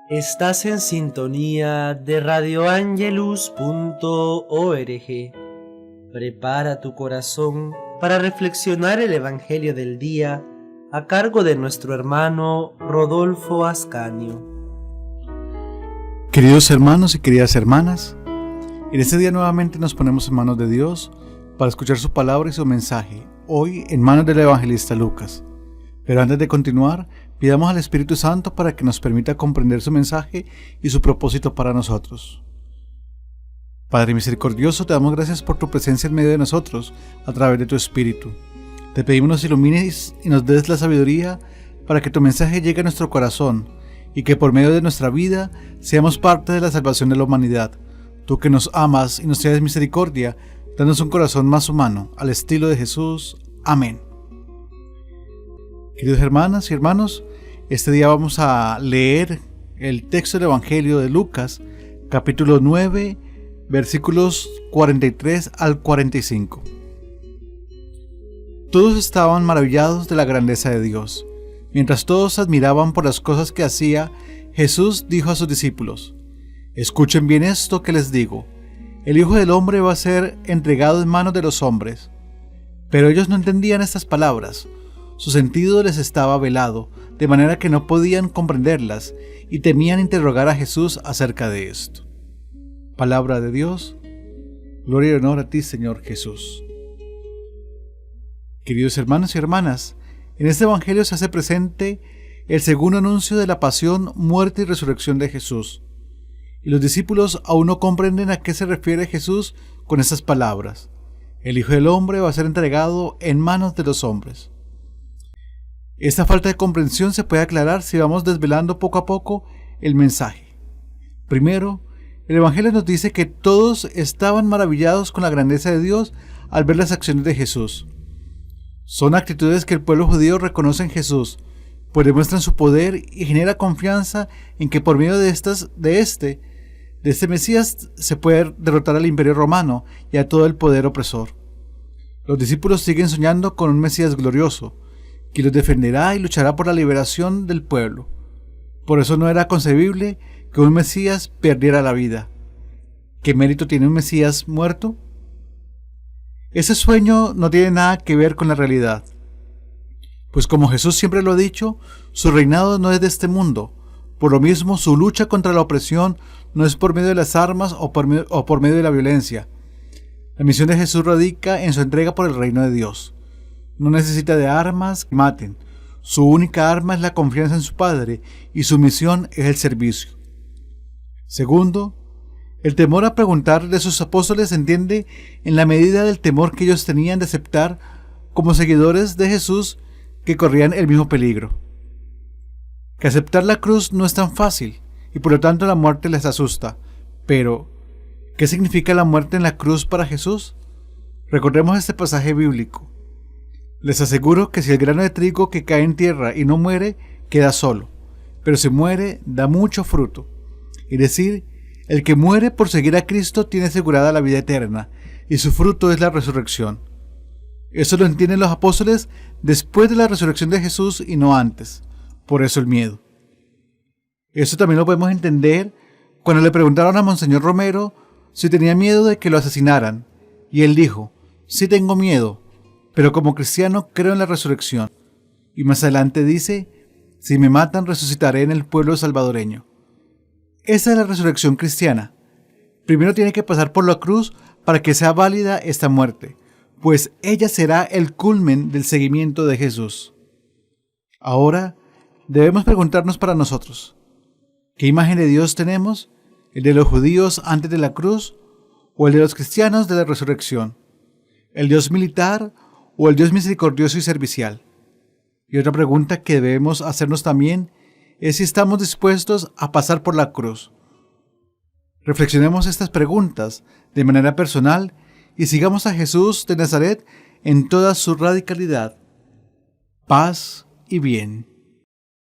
Estás en sintonía de radioangelus.org. Prepara tu corazón para reflexionar el Evangelio del día a cargo de nuestro hermano Rodolfo Ascanio. Queridos hermanos y queridas hermanas, en este día nuevamente nos ponemos en manos de Dios para escuchar su palabra y su mensaje, hoy en manos del evangelista Lucas. Pero antes de continuar, pidamos al Espíritu Santo para que nos permita comprender su mensaje y su propósito para nosotros. Padre misericordioso, te damos gracias por tu presencia en medio de nosotros a través de tu Espíritu. Te pedimos nos ilumines y nos des la sabiduría para que tu mensaje llegue a nuestro corazón y que por medio de nuestra vida seamos parte de la salvación de la humanidad. Tú que nos amas y nos tienes misericordia, danos un corazón más humano, al estilo de Jesús. Amén. Queridos hermanas y hermanos, este día vamos a leer el texto del Evangelio de Lucas, capítulo 9, versículos 43 al 45. Todos estaban maravillados de la grandeza de Dios. Mientras todos admiraban por las cosas que hacía, Jesús dijo a sus discípulos: escuchen bien esto que les digo. El Hijo del Hombre va a ser entregado en manos de los hombres. Pero ellos no entendían estas palabras. Su sentido les estaba velado, de manera que no podían comprenderlas y temían interrogar a Jesús acerca de esto. Palabra de Dios. Gloria y honor a ti, Señor Jesús. Queridos hermanos y hermanas, en este evangelio se hace presente el segundo anuncio de la pasión, muerte y resurrección de Jesús. Y los discípulos aún no comprenden a qué se refiere Jesús con estas palabras. El Hijo del Hombre va a ser entregado en manos de los hombres. Esta falta de comprensión se puede aclarar si vamos desvelando poco a poco el mensaje. Primero, el Evangelio nos dice que todos estaban maravillados con la grandeza de Dios al ver las acciones de Jesús. Son actitudes que el pueblo judío reconoce en Jesús, pues demuestran su poder y genera confianza en que por medio de este Mesías se puede derrotar al imperio romano y a todo el poder opresor. Los discípulos siguen soñando con un Mesías glorioso, que los defenderá y luchará por la liberación del pueblo. Por eso no era concebible que un Mesías perdiera la vida. ¿Qué mérito tiene un Mesías muerto? Ese sueño no tiene nada que ver con la realidad. Pues como Jesús siempre lo ha dicho, su reinado no es de este mundo. Por lo mismo, su lucha contra la opresión no es por medio de las armas o por medio de la violencia. La misión de Jesús radica en su entrega por el reino de Dios. No necesita de armas que maten. Su única arma es la confianza en su Padre y su misión es el servicio. Segundo, el temor a preguntar de sus apóstoles se entiende en la medida del temor que ellos tenían de aceptar como seguidores de Jesús que corrían el mismo peligro. Que aceptar la cruz no es tan fácil y por lo tanto la muerte les asusta. Pero, ¿qué significa la muerte en la cruz para Jesús? Recordemos este pasaje bíblico. Les aseguro que si el grano de trigo que cae en tierra y no muere, queda solo, pero si muere, da mucho fruto. Es decir, el que muere por seguir a Cristo tiene asegurada la vida eterna, y su fruto es la resurrección. Eso lo entienden los apóstoles después de la resurrección de Jesús y no antes. Por eso el miedo. Eso también lo podemos entender cuando le preguntaron a Monseñor Romero si tenía miedo de que lo asesinaran, y él dijo: sí tengo miedo, pero como cristiano creo en la resurrección. Y más adelante dice: si me matan, resucitaré en el pueblo salvadoreño. Esa es la resurrección cristiana. Primero tiene que pasar por la cruz para que sea válida esta muerte, pues ella será el culmen del seguimiento de Jesús. Ahora debemos preguntarnos para nosotros: ¿qué imagen de Dios tenemos? ¿El de los judíos antes de la cruz o el de los cristianos de la resurrección? ¿El Dios militar o el Dios misericordioso y servicial? Y otra pregunta que debemos hacernos también es si estamos dispuestos a pasar por la cruz. Reflexionemos estas preguntas de manera personal y sigamos a Jesús de Nazaret en toda su radicalidad. Paz y bien.